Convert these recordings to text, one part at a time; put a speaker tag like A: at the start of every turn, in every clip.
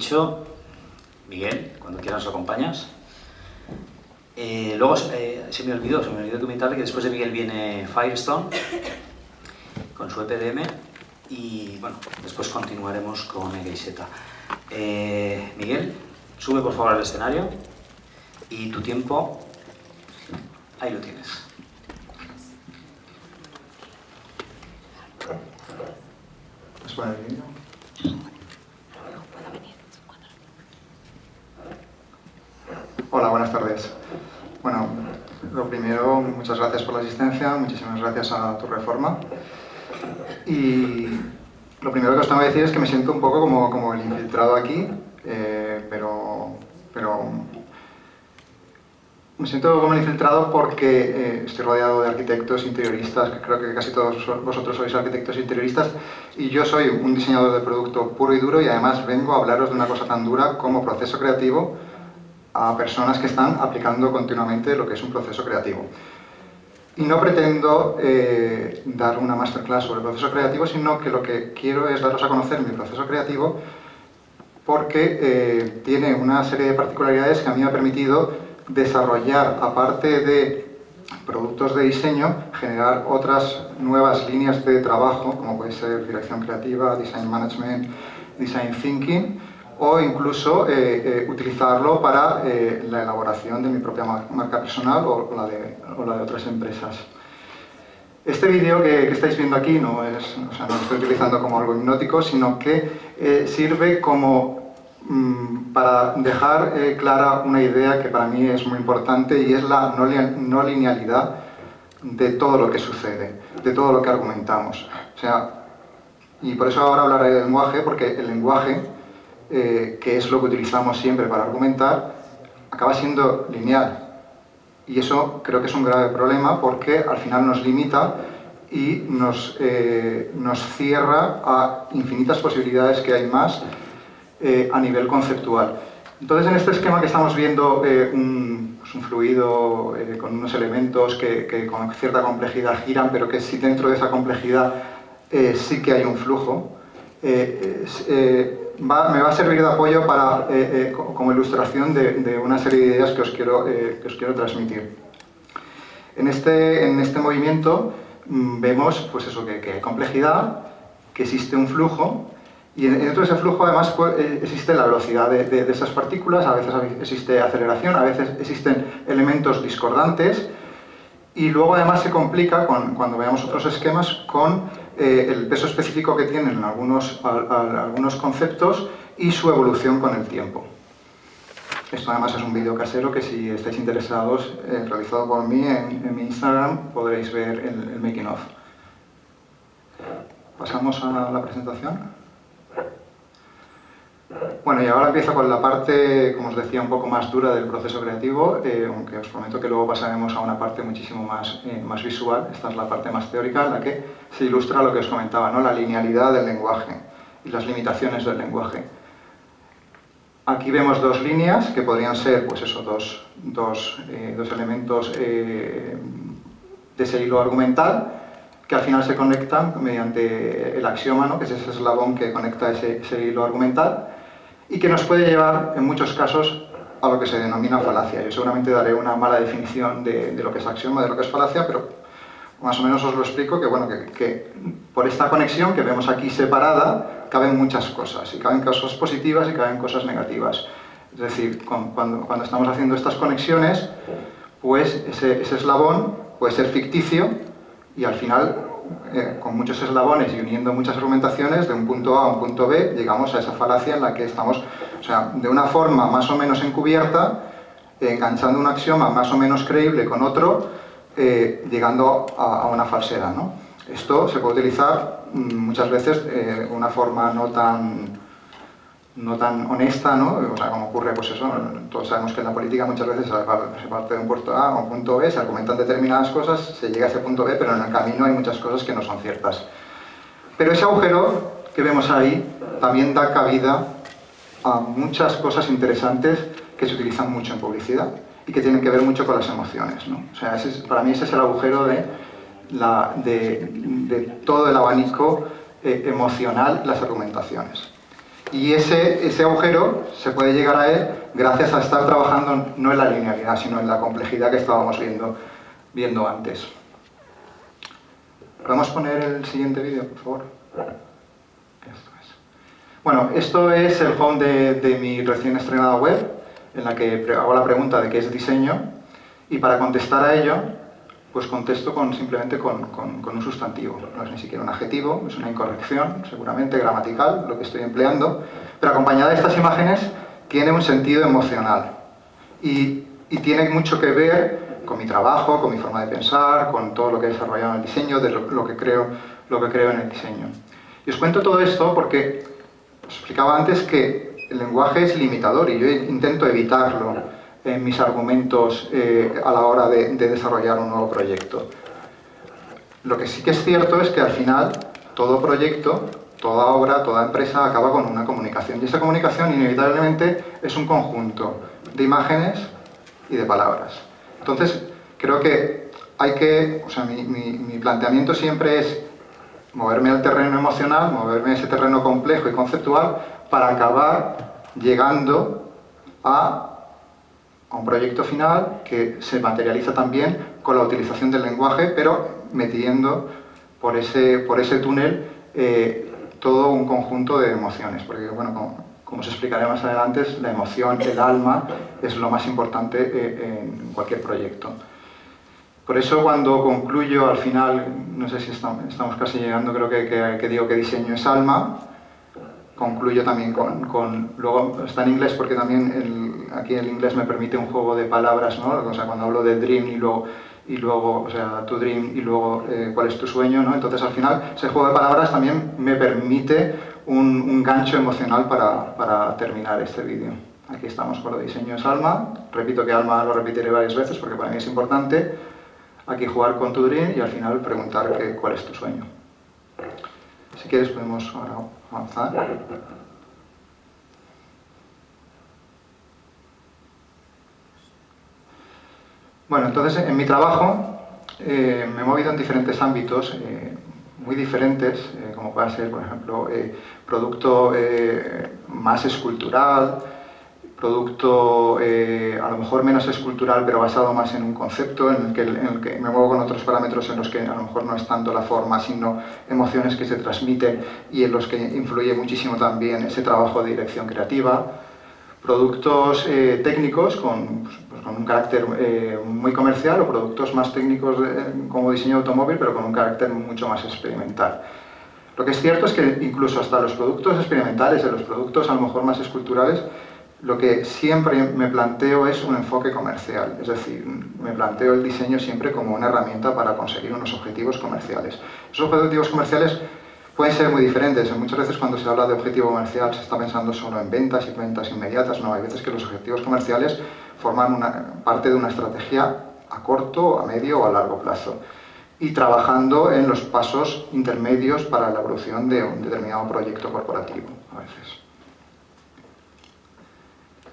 A: Dicho, Miguel, cuando quieras nos acompañas. Luego se me olvidó comentarle que después de Miguel viene Firestone con su EPDM y bueno, después continuaremos con EGZ. Miguel, sube por favor al escenario y tu tiempo, ahí lo tienes.
B: ¿Puedes poner el vídeo? Hola, buenas tardes. Bueno, lo primero, muchas gracias por la asistencia, muchísimas gracias a Tu Reforma. Y lo primero que os tengo que decir es que me siento un poco como el infiltrado aquí, pero me siento como el infiltrado porque estoy rodeado de arquitectos interioristas, que creo que casi todos vosotros sois arquitectos interioristas, y yo soy un diseñador de producto puro y duro y además vengo a hablaros de una cosa tan dura como proceso creativo a personas que están aplicando continuamente lo que es un proceso creativo. Y no pretendo dar una masterclass sobre el proceso creativo, sino que lo que quiero es daros a conocer mi proceso creativo porque tiene una serie de particularidades que a mí me ha permitido desarrollar, aparte de productos de diseño, generar otras nuevas líneas de trabajo, como puede ser dirección creativa, design management, design thinking, o incluso utilizarlo para la elaboración de mi propia marca personal o la de otras empresas. Este vídeo que estáis viendo aquí no lo estoy utilizando como algo hipnótico, sino que sirve como para dejar clara una idea que para mí es muy importante y es la no linealidad de todo lo que sucede, de todo lo que argumentamos. Y por eso ahora hablaré del lenguaje, porque el lenguaje, que es lo que utilizamos siempre para argumentar, acaba siendo lineal. Y eso creo que es un grave problema porque al final nos limita y nos cierra a infinitas posibilidades que hay más a nivel conceptual. Entonces, en este esquema que estamos viendo, un fluido con unos elementos que con cierta complejidad giran, pero que sí dentro de esa complejidad sí que hay un flujo, me va a servir de apoyo para, como ilustración de una serie de ideas que os quiero transmitir. En este movimiento vemos pues eso, que hay complejidad, que existe un flujo, y dentro de ese flujo además existe la velocidad de esas partículas, a veces existe aceleración, a veces existen elementos discordantes, y luego además se complica, cuando veamos otros esquemas, con el peso específico que tienen algunos conceptos y su evolución con el tiempo. Esto además es un vídeo casero que si estáis interesados, realizado por mí en mi Instagram, podréis ver el making of. Pasamos a la presentación. Bueno, y ahora empiezo con la parte, como os decía, un poco más dura del proceso creativo, aunque os prometo que luego pasaremos a una parte muchísimo más visual. Esta es la parte más teórica, en la que se ilustra lo que os comentaba, ¿no? La linealidad del lenguaje y las limitaciones del lenguaje. Aquí vemos dos líneas que podrían ser, pues eso, dos elementos de ese hilo argumental, que al final se conectan mediante el axioma, ¿no? Que es ese eslabón que conecta ese hilo argumental, y que nos puede llevar, en muchos casos, a lo que se denomina falacia. Yo seguramente daré una mala definición de lo que es axioma, de lo que es falacia, pero más o menos os lo explico, que, bueno, que por esta conexión que vemos aquí separada, caben muchas cosas, y caben cosas positivas y caben cosas negativas. Es decir, cuando estamos haciendo estas conexiones, pues ese eslabón puede ser ficticio, y al final, con muchos eslabones y uniendo muchas argumentaciones, de un punto A a un punto B, llegamos a esa falacia en la que estamos, de una forma más o menos encubierta, enganchando un axioma más o menos creíble con otro, llegando a una falsedad, ¿no? Esto se puede utilizar muchas veces de una forma no tan honesta, ¿no? Como ocurre, pues eso, todos sabemos que en la política muchas veces se parte de un punto A a un punto B, se argumentan determinadas cosas, se llega a ese punto B, pero en el camino hay muchas cosas que no son ciertas. Pero ese agujero que vemos ahí también da cabida a muchas cosas interesantes que se utilizan mucho en publicidad y que tienen que ver mucho con las emociones, ¿no? Para mí ese es el agujero de todo el abanico emocional, las argumentaciones. Y ese agujero se puede llegar a él gracias a estar trabajando no en la linealidad, sino en la complejidad que estábamos viendo antes. ¿Podemos poner el siguiente vídeo, por favor? Esto es. Bueno, esto es el home de mi recién estrenada web, en la que hago la pregunta de qué es diseño, y para contestar a ello, pues contesto simplemente con un sustantivo. No es ni siquiera un adjetivo, es una incorrección, seguramente gramatical, lo que estoy empleando, pero acompañada de estas imágenes tiene un sentido emocional y tiene mucho que ver con mi trabajo, con mi forma de pensar, con todo lo que he desarrollado en el diseño, de lo que creo en el diseño. Y os cuento todo esto porque os explicaba antes que el lenguaje es limitador y yo intento evitarlo en mis argumentos a la hora de desarrollar un nuevo proyecto. Lo que sí que es cierto es que al final todo proyecto, toda obra, toda empresa acaba con una comunicación y esa comunicación inevitablemente es un conjunto de imágenes y de palabras. Entonces creo que mi planteamiento siempre es moverme al terreno emocional, moverme a ese terreno complejo y conceptual para acabar llegando a un proyecto final que se materializa también con la utilización del lenguaje, pero metiendo por ese túnel todo un conjunto de emociones, porque bueno, como os explicaré más adelante, la emoción, el alma, es lo más importante en cualquier proyecto. Por eso cuando concluyo al final, no sé si estamos casi llegando, creo que digo que diseño es alma, concluyo también luego está en inglés porque también aquí el inglés me permite un juego de palabras, ¿no? O sea, cuando hablo de dream y luego, o sea, tu dream y luego cuál es tu sueño, ¿no? Entonces al final ese juego de palabras también me permite un gancho emocional para terminar este vídeo. Aquí estamos con lo de diseño es alma, repito que alma lo repetiré varias veces porque para mí es importante. Aquí jugar con tu dream y al final preguntar cuál es tu sueño. Si quieres podemos ahora avanzar. Bueno, entonces en mi trabajo me he movido en diferentes ámbitos muy diferentes, como puede ser, por ejemplo, producto más escultural, producto a lo mejor menos escultural pero basado más en un concepto en el que me muevo con otros parámetros en los que a lo mejor no es tanto la forma sino emociones que se transmiten y en los que influye muchísimo también ese trabajo de dirección creativa, productos técnicos con un carácter muy comercial o productos más técnicos como diseño de automóvil pero con un carácter mucho más experimental. Lo que es cierto es que incluso hasta los productos experimentales y los productos a lo mejor más esculturales, lo que siempre me planteo es un enfoque comercial, es decir, me planteo el diseño siempre como una herramienta para conseguir unos objetivos comerciales. Esos objetivos comerciales pueden ser muy diferentes. Muchas veces cuando se habla de objetivo comercial se está pensando solo en ventas y ventas inmediatas. No, hay veces que los objetivos comerciales forman parte de una estrategia a corto, a medio o a largo plazo y trabajando en los pasos intermedios para la evolución de un determinado proyecto corporativo a veces.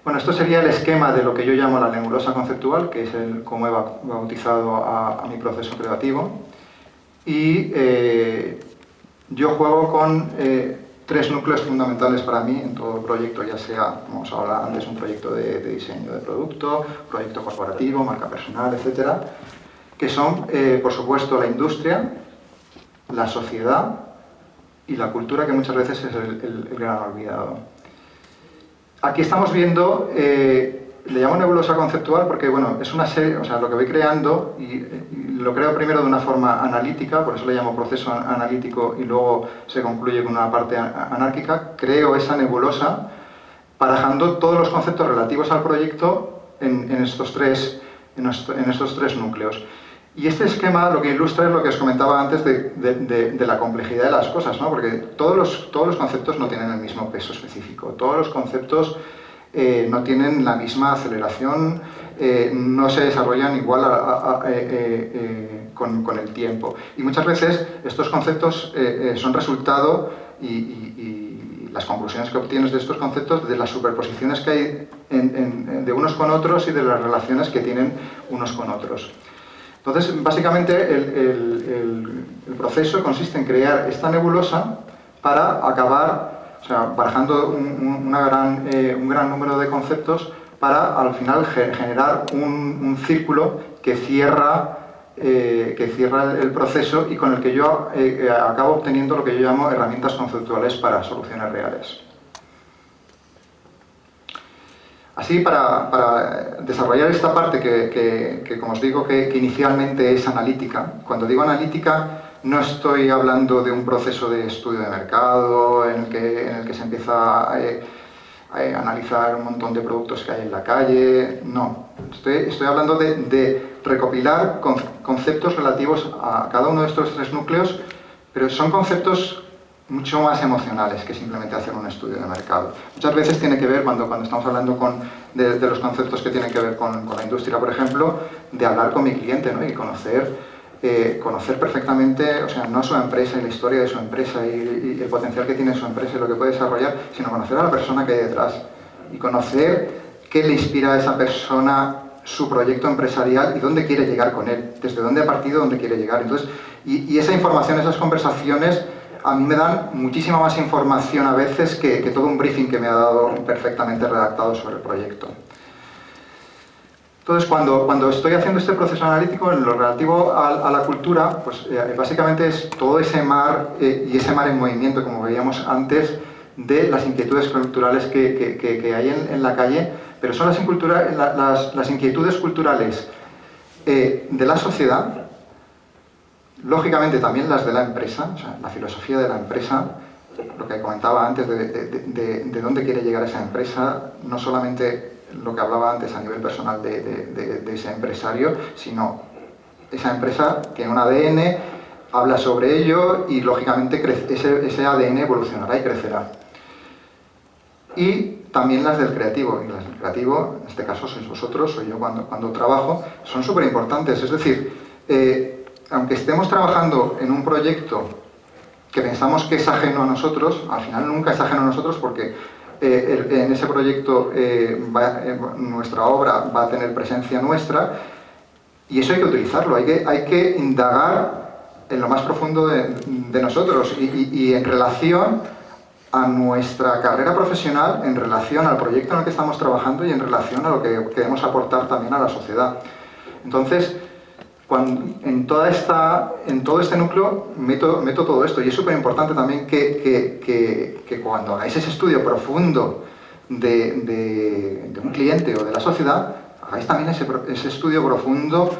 B: Bueno, esto sería el esquema de lo que yo llamo la nebulosa conceptual, que es como he bautizado a mi proceso creativo. Y yo juego con tres núcleos fundamentales para mí en todo proyecto, ya sea, como os hablaba antes, un proyecto de diseño de producto, proyecto corporativo, marca personal, etcétera, que son, por supuesto, la industria, la sociedad y la cultura, que muchas veces es el gran olvidado. Aquí estamos viendo, le llamo nebulosa conceptual porque, bueno, es una serie, o sea, lo que voy creando, y lo creo primero de una forma analítica, por eso le llamo proceso analítico y luego se concluye con una parte anárquica. Creo esa nebulosa barajando todos los conceptos relativos al proyecto en estos tres núcleos. Y este esquema lo que ilustra es lo que os comentaba antes de la complejidad de las cosas, ¿no? Porque todos los conceptos no tienen el mismo peso específico, todos los conceptos no tienen la misma aceleración, no se desarrollan igual con el tiempo. Y muchas veces estos conceptos son resultado y las conclusiones que obtienes de estos conceptos de las superposiciones que hay de unos con otros y de las relaciones que tienen unos con otros. Entonces, básicamente, el proceso consiste en crear esta nebulosa para acabar O sea, barajando un gran número de conceptos para al final generar un círculo que cierra el proceso y con el que yo acabo obteniendo lo que yo llamo herramientas conceptuales para soluciones reales. Así, para desarrollar esta parte que como os digo, que inicialmente es analítica, cuando digo analítica no estoy hablando de un proceso de estudio de mercado en el que se empieza a analizar un montón de productos que hay en la calle, no. Estoy hablando de recopilar conceptos relativos a cada uno de estos tres núcleos, pero son conceptos mucho más emocionales que simplemente hacer un estudio de mercado. Muchas veces tiene que ver, cuando estamos hablando de los conceptos que tienen que ver con la industria, por ejemplo, de hablar con mi cliente, ¿no? Y conocer perfectamente, o sea, no su empresa y la historia de su empresa y el potencial que tiene su empresa y lo que puede desarrollar, sino conocer a la persona que hay detrás y conocer qué le inspira a esa persona su proyecto empresarial y dónde quiere llegar con él, desde dónde ha partido, dónde quiere llegar. Entonces, y esa información, esas conversaciones, a mí me dan muchísima más información a veces que todo un briefing que me ha dado perfectamente redactado sobre el proyecto. Entonces, cuando estoy haciendo este proceso analítico, en lo relativo a la cultura, pues básicamente es todo ese mar, y ese mar en movimiento, como veíamos antes, de las inquietudes culturales que hay en la calle, pero son las inquietudes culturales de la sociedad, lógicamente también las de la empresa, o sea, la filosofía de la empresa, lo que comentaba antes de dónde quiere llegar esa empresa, no solamente lo que hablaba antes a nivel personal de ese empresario, sino esa empresa tiene un ADN, habla sobre ello y lógicamente ese ADN evolucionará y crecerá. Y también las del creativo, y las del creativo, en este caso sois vosotros, soy yo cuando trabajo, son súper importantes, es decir, aunque estemos trabajando en un proyecto que pensamos que es ajeno a nosotros, al final nunca es ajeno a nosotros porque en ese proyecto nuestra obra va a tener presencia nuestra y eso hay que utilizarlo, hay que indagar en lo más profundo de nosotros y en relación a nuestra carrera profesional, en relación al proyecto en el que estamos trabajando y en relación a lo que queremos aportar también a la sociedad. Entonces, en todo este núcleo meto todo esto y es súper importante también que cuando hagáis ese estudio profundo de un cliente o de la sociedad, hagáis también ese estudio profundo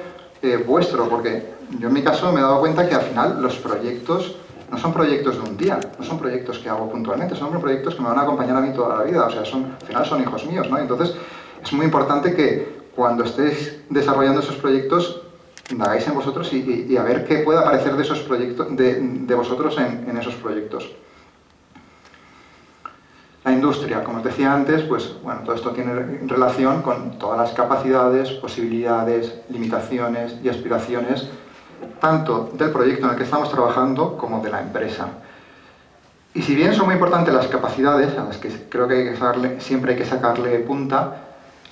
B: vuestro, porque yo en mi caso me he dado cuenta que al final los proyectos no son proyectos de un día, no son proyectos que hago puntualmente, son proyectos que me van a acompañar a mí toda la vida, o sea, al final son hijos míos, ¿no? Entonces es muy importante que cuando estéis desarrollando esos proyectos indagáis en vosotros y a ver qué puede aparecer de esos proyectos, de vosotros en esos proyectos. La industria, como os decía antes, pues bueno, todo esto tiene relación con todas las capacidades, posibilidades, limitaciones y aspiraciones, tanto del proyecto en el que estamos trabajando como de la empresa. Y si bien son muy importantes las capacidades, a las que creo que siempre hay que sacarle punta,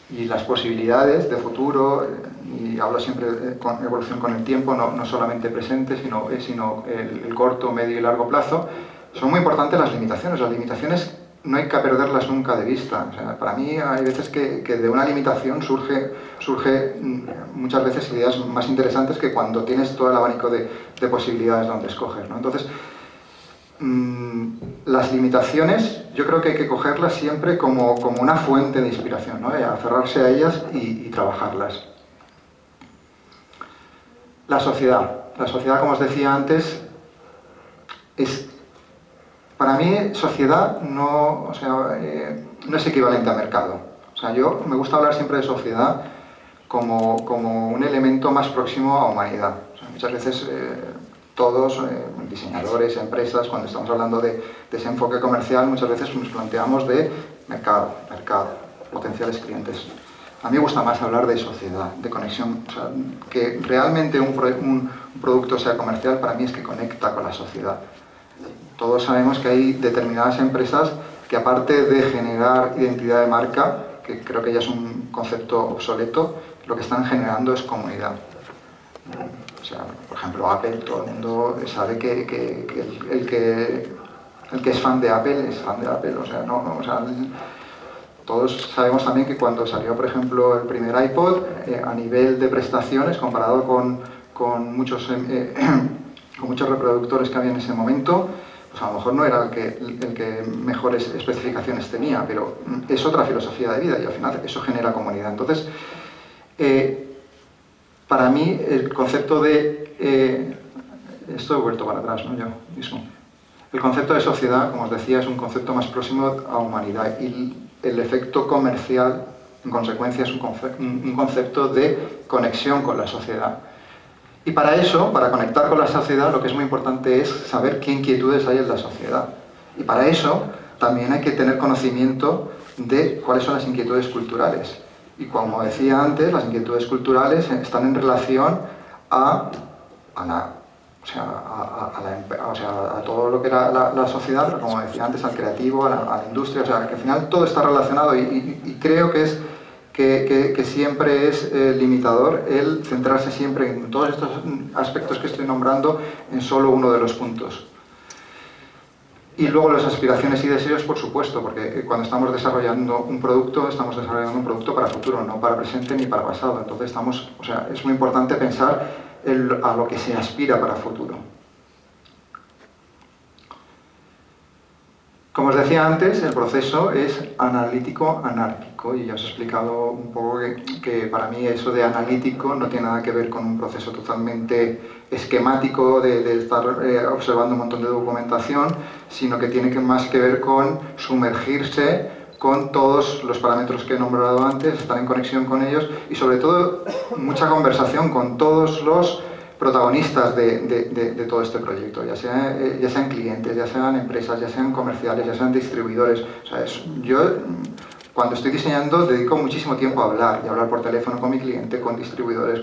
B: y las posibilidades de futuro, y hablo siempre con evolución con el tiempo, no solamente presente, sino el corto, medio y largo plazo, son muy importantes las limitaciones. Las limitaciones no hay que perderlas nunca de vista. O sea, para mí hay veces que de una limitación surge muchas veces ideas más interesantes que cuando tienes todo el abanico de posibilidades donde escoger, ¿no? Entonces, las limitaciones yo creo que hay que cogerlas siempre como una fuente de inspiración, ¿no? Aferrarse a ellas y trabajarlas. La sociedad, como os decía antes, para mí sociedad no es equivalente a mercado. O sea, yo me gusta hablar siempre de sociedad como un elemento más próximo a humanidad. O sea, muchas veces todos, diseñadores, empresas, cuando estamos hablando de ese enfoque comercial, muchas veces nos planteamos de mercado, potenciales clientes. A mí me gusta más hablar de sociedad, de conexión, o sea, que realmente un producto sea comercial para mí es que conecta con la sociedad. Todos sabemos que hay determinadas empresas que aparte de generar identidad de marca, que creo que ya es un concepto obsoleto, lo que están generando es comunidad. O sea, por ejemplo, Apple, todo el mundo sabe que el que el que es fan de Apple es fan de Apple, o sea, todos sabemos también que cuando salió, por ejemplo, el primer iPod, a nivel de prestaciones, comparado con muchos reproductores que había en ese momento, pues a lo mejor no era el que mejores especificaciones tenía, pero es otra filosofía de vida y al final eso genera comunidad. Entonces, para mí el concepto de... esto he vuelto para atrás, ¿no? Yo mismo. El concepto de sociedad, como os decía, es un concepto más próximo a humanidad y el efecto comercial, en consecuencia, es un concepto de conexión con la sociedad. Y para eso, para conectar con la sociedad, lo que es muy importante es saber qué inquietudes hay en la sociedad. Y para eso también hay que tener conocimiento de cuáles son las inquietudes culturales. Y como decía antes, las inquietudes culturales están en relación a todo lo que era la sociedad, pero como decía antes, al creativo, a la industria, o sea, que al final todo está relacionado y creo que siempre es limitador el centrarse siempre en todos estos aspectos que estoy nombrando en solo uno de los puntos. Y luego las aspiraciones y deseos, por supuesto, porque cuando estamos desarrollando un producto, estamos desarrollando un producto para futuro, no para presente ni para pasado. Entonces es muy importante pensar a lo que se aspira para futuro. Como os decía antes, el proceso es analítico-anárquico y ya os he explicado un poco que para mí eso de analítico no tiene nada que ver con un proceso totalmente esquemático de estar observando un montón de documentación, sino que tiene más que ver con sumergirse con todos los parámetros que he nombrado antes, estar en conexión con ellos y sobre todo mucha conversación con todos los protagonistas de todo este proyecto, ya sean clientes, ya sean empresas, ya sean comerciales, ya sean distribuidores. O sea, yo cuando estoy diseñando dedico muchísimo tiempo a hablar y hablar por teléfono con mi cliente, con distribuidores,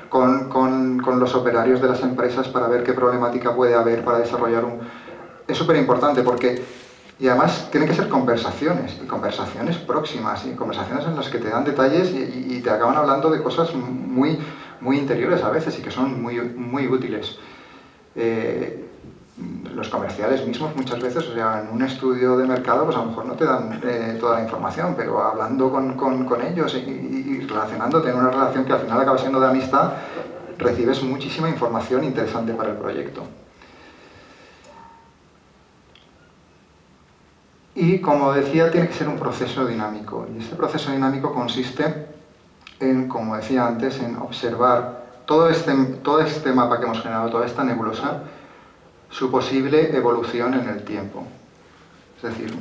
B: con los operarios de las empresas para ver qué problemática puede haber para desarrollar Es súper importante porque... Y además tienen que ser conversaciones, y conversaciones próximas, y conversaciones en las que te dan detalles y te acaban hablando de cosas muy interiores a veces y que son muy útiles. Los comerciales mismos muchas veces, o sea, en un estudio de mercado, pues a lo mejor no te dan toda la información, pero hablando con ellos y relacionándote en una relación que al final acaba siendo de amistad, recibes muchísima información interesante para el proyecto. Y, como decía, tiene que ser un proceso dinámico. Y este proceso dinámico consiste en, como decía antes, en observar todo este mapa que hemos generado, toda esta nebulosa, su posible evolución en el tiempo. Es decir,